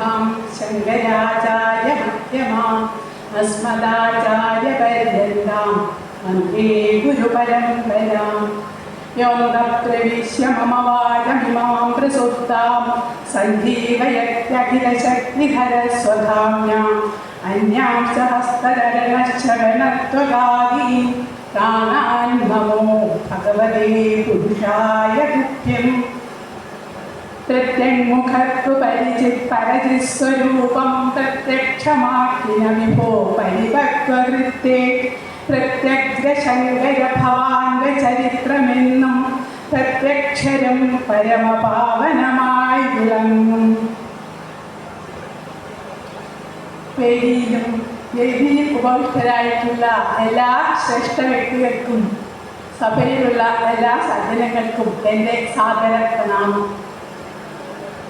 സമാരംഭാം ശങ്കരാചാര്യമധ്യമാം അസ്മദാചാര്യപര്യന്താം വന്ദേ ഗുരുപരമ്പരാം. യോ പ്രവിശ്യ മമ വാചമിമാം പ്രസുപ്താം സഞ്ജീവയത്യഖിലശക്തിധരസ്വധാമ്യാം അന്യാം സഹസ്രരണശ്രവണത്വകാദീം പ്രാണാൻ നമോ ഭഗവതേ പുരുഷായ തുഭ്യം. പ്രത്യങ്മുഖത്വ പരിചിത്പരജിസ്വരൂപം പ്രത്യക്ഷമാക്കിന വിഭോ പരിഭക്വകൃത്യേ പ്രത്യഗ്രശങ്കര ഭവാന്റെ ചരിത്രമെന്നും പ്രത്യക്ഷരം പരമപാവനമായി വിളങ്ങും. വേദിയിലും വേദിയിൽ ഉപവിഷ്ടരായിട്ടുള്ള എല്ലാ ശ്രേഷ്ഠ വ്യക്തികൾക്കും സഭയിലുള്ള എല്ലാ സജ്ജനങ്ങൾക്കും എൻ്റെ സാദര പ്രണാമം.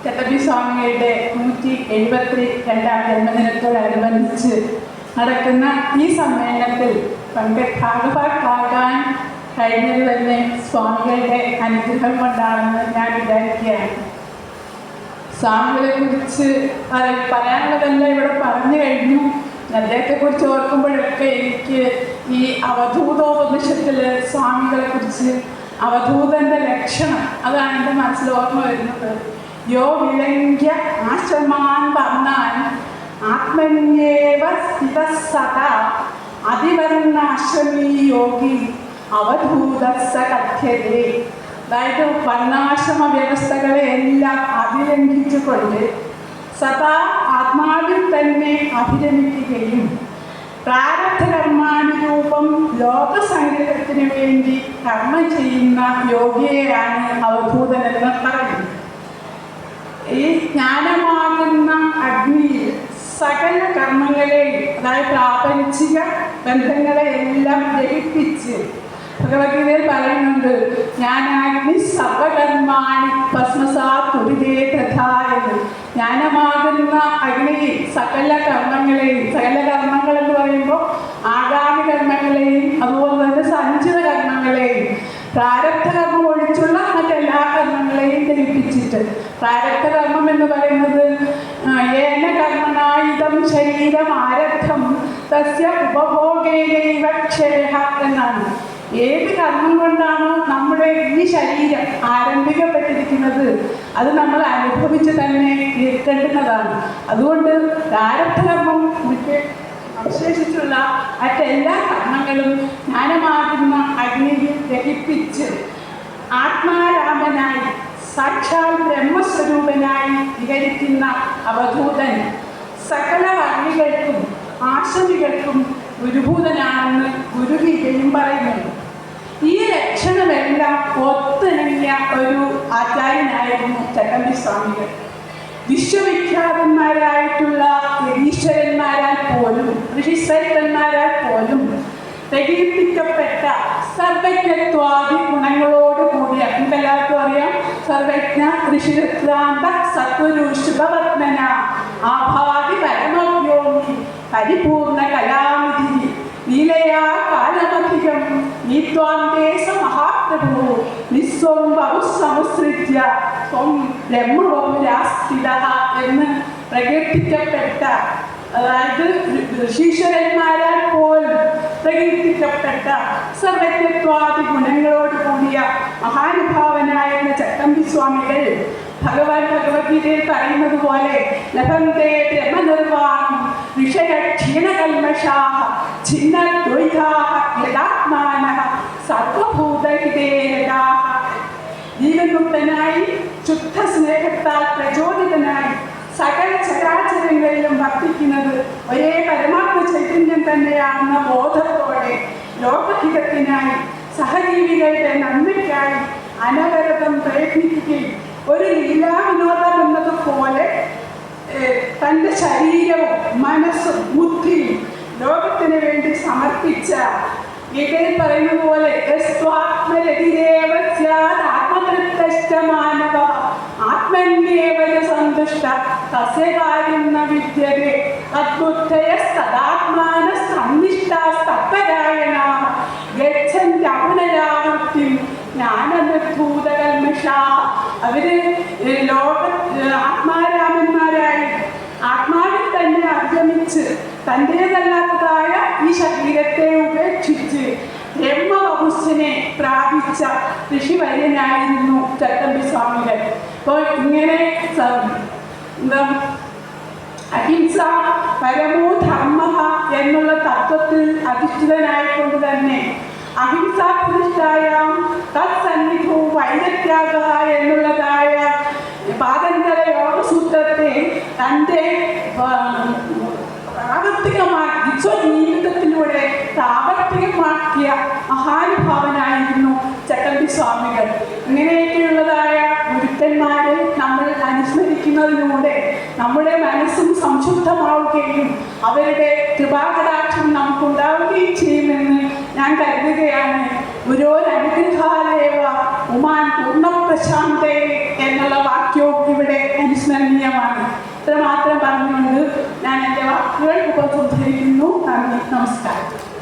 ചട്ടമ്പി സ്വാമികളുടെ 172ാം ജന്മദിനത്തോടനുബന്ധിച്ച് നടക്കുന്ന ഈ സമ്മേളനത്തിൽ ഭാഗഭാക്കാകാൻ കഴിഞ്ഞത് തന്നെ സ്വാമികളുടെ അനുഗ്രഹം കൊണ്ടാണെന്ന് ഞാൻ വിചാരിക്കുകയാണ്. സ്വാമികളെ കുറിച്ച് പറയാനുള്ളതെല്ലാം ഇവിടെ പറഞ്ഞു കഴിഞ്ഞു. അദ്ദേഹത്തെക്കുറിച്ച് ഓർക്കുമ്പോഴൊക്കെ എനിക്ക് ഈ അവധൂതോപനിഷത്തിൽ സ്വാമികളെ കുറിച്ച് അവധൂതൻ്റെ ലക്ഷണം അതാണ് എൻ്റെ മനസ്സിൽ ഓർമ്മ വരുന്നത്. യോ വിലങ്ക്യ ആശ്രമാൻ പറഞ്ഞാൻ ആത്മന്യേവ സ്ഥിതസദാ അതിവർണാശ്രമീ യോഗി അവധൂതസ്സ കഥ്യതേ. അതായത് വർണ്ണാശ്രമ വ്യവസ്ഥകളെ എല്ലാം അതിലംഘിച്ചുകൊണ്ട് സദാ ആത്മാവിൽ തന്നെ അഭിരമിക്കുകയും പ്രാരബ്ധകർമാനുരൂപം ലോകസംഗ്രഹത്തിന് വേണ്ടി കർമ്മം ചെയ്യുന്ന യോഗിയെയാണ് അവധൂതനെന്ന് പറയുന്നത്. ഈ ജ്ഞാനമാകുന്ന അഗ്നിയിൽ സകല കർമ്മങ്ങളെയും അതായത് പ്രാപഞ്ചിക ബന്ധങ്ങളെ എല്ലാം ദഹിപ്പിച്ച് ഭഗവത്ഗീതയിൽ പറയുന്നുണ്ട്, ജ്ഞാനാഗ്നി സർവകർമാണി ഭസ്മസാ കുരുതേ തഥാ എന്ന്. ജ്ഞാനമാകുന്ന അഗ്നിയിൽ സകല കർമ്മങ്ങളെയും, സകല കർമ്മങ്ങൾ എന്ന് പറയുമ്പോൾ ആഗാമി കർമ്മങ്ങളെയും അതുപോലെ തന്നെ സഞ്ചിത കർമ്മങ്ങളെയും പ്രാരബ്ധകർമ്മം ഒഴിച്ചുള്ള മറ്റെല്ലാ കർമ്മങ്ങളെയും ദഹിപ്പിച്ചിട്ട്, പ്രാരബ്ധകർമ്മം എന്ന് പറയുന്നത് ഏന കർമ്മണായുധം ശരീരം ആരബ്ധം തസ്യ ഉപഭോഗേനൈവ ക്ഷയഃ എന്നാണ്. ഏത് കർമ്മം കൊണ്ടാണോ നമ്മുടെ ഈ ശരീരം ആരംഭിക്കപ്പെട്ടിരിക്കുന്നത് അത് നമ്മൾ അനുഭവിച്ച് തന്നെ തീർക്കേണ്ടുന്നതാണ്. അതുകൊണ്ട് പ്രാരബ്ധകർമ്മം അവശേഷിച്ചുള്ള മറ്റെല്ലാ കർമ്മങ്ങളും ജ്ഞാനമാകുന്ന അഗ്നിയിൽ ദഹിപ്പിച്ച് ആത്മാരാമനായി സാക്ഷാൽ ബ്രഹ്മസ്വരൂപനായി വിഹരിക്കുന്ന അവധൂതൻ സകല വർണ്ണികൾക്കും ആശ്രമികൾക്കും ഗുരുഭൂതനാണെന്ന് ഗുരുഗീതയും പറയുന്നുണ്ട്. ഈ ലക്ഷണമെല്ലാം ഒത്തിണങ്ങിയ ഒരു ആചാര്യനായിരുന്നു ചട്ടമ്പി സ്വാമികൾ. വിശ്വവിഖ്യാതന്മാരായിട്ടുള്ള ഋഷീശ്വരന്മാരാൽ പോലും ഋഷിശ്വരന്മാരാൽ പോലും പ്രകീർത്തിക്കപ്പെട്ട സർവജ്ഞത്വാദി ഗുണങ്ങളോട് കൂടിയ, നമുക്കെല്ലാവർക്കും അറിയാം, സർവജ്ഞ ഋഷിവൃത്താന്ത സത്വരു ശുഭപത്മന ആഭാതി പരമവ്യോമി പരിപൂർണ കലാനിധി ലീലയാ കാലമധികം നീത്വാന്തേശ മഹാപ്രഭു നിസ്വം ബഹുസമുസൃജ്യ സ്വം ബ്രഹ്മബഹുരാസ്ഥിത എന്ന് പ്രകീർത്തിക്കപ്പെട്ട, അതായത് ഋഷീശ്വരന്മാരാൽ പോലും പ്രകീർത്തിക്കപ്പെട്ട സർവജ്ഞത്വാദി ഗുണങ്ങളോട് കൂടിയ മഹാനുഭാവനായിരുന്ന ചട്ടമ്പി സ്വാമികൾ ഭഗവത്ഗീതയിൽ പറയുന്നത് പോലെ ലഭന്തേ ബ്രഹ്മനിർവാണം ഋഷയ ക്ഷീണകൽമഷാഃ ഛിന്നദ്വൈതാഃ യഥാത്മാനഃ സർവഭൂതഹിതേരതാഃ. ജീവൻമുക്തനായി ശുദ്ധ സ്നേഹത്താൽ പ്രചോദിതനായി സകല ചരാചരങ്ങളിലും വർത്തിക്കുന്നത് ഒരേ പരമാത്മ ചൈതന്യം തന്നെയാണെന്ന ബോധത്തോടെ ലോകഹിതത്തിനായി സഹജീവികളുടെ നന്മയ്ക്കായി അനവരതം പ്രയത്നിക്കുകയും ഒരു ലീലാവിനോദം എന്നതുപോലെ തൻ്റെ ശരീരവും മനസ്സും ബുദ്ധിയും ലോകത്തിന് വേണ്ടി സമർപ്പിച്ച, ഗീതയിൽ പറയുന്നത് പോലെ ആത്മന്യേവ സന്തുഷ്ട തസ്യ കാര്യം ന വിദ്യതേ തദ്ബുദ്ധയസ്തദാത്മാനസ്സന്നിഷ്ടാസ്തത്പരായണാഃ ഗച്ഛന്തി അപുനരാവൃത്തിം ജ്ഞാനനിർധൂതകൽമഷാഃ. അവര് ആത്മാരാമന്മാരായി തൻ്റേതല്ലാത്തതായ ഈ ശരീരത്തെ ഉപേക്ഷിച്ച് ബ്രഹ്മവപുസ്സിനെ പ്രാപിച്ച ഋഷിവര്യനായിരുന്നു ചട്ടമ്പി സ്വാമികൾ. അപ്പോൾ ഇങ്ങനെ അഹിംസ പരമോ ധർമ്മ എന്നുള്ള തത്വത്തിൽ അധിഷ്ഠിതനായിക്കൊണ്ട് തന്നെ അഹിംസാ പ്രതിഷ്ഠായാം തത്സന്നിധോ വൈരത്യാഗ എന്നുള്ളതായ പാതഞ്ജല യോഗസൂത്രത്തെ തൻ്റെ പ്രാവർത്തികമാക്കി സ്വജീവിതത്തിലൂടെ പ്രാവർത്തികമാക്കിയ മഹാനുഭാവനായിരുന്നു ചട്ടമ്പി സ്വാമികൾ. ഇങ്ങനെയൊക്കെയുള്ളതായ ഗുരുക്കന്മാരെ നമ്മൾ അനുസ്മരിക്കുന്നതിലൂടെ നമ്മുടെ മനസ്സും സംശുദ്ധമാവുകയും അവരുടെ കൃപാകടാക്ഷം നമുക്കുണ്ടാവുകയും ചെയ്യുമെന്ന് ഞാൻ കരുതുകയാണ്. ഗുരോരനുഗ്രഹാലേവ ഉമാൻ പൂർണ്ണപ്രശാന്തേ എന്നുള്ള വാക്യവും ഇവിടെ അനുസ്മരണീയമാണ്. ഇത്രമാത്രം പറഞ്ഞുകൊണ്ട് ഞാൻ എൻ്റെ വാക്കുകൾ ഉപസംഹരിക്കുന്നു. നന്ദി, നമസ്കാരം.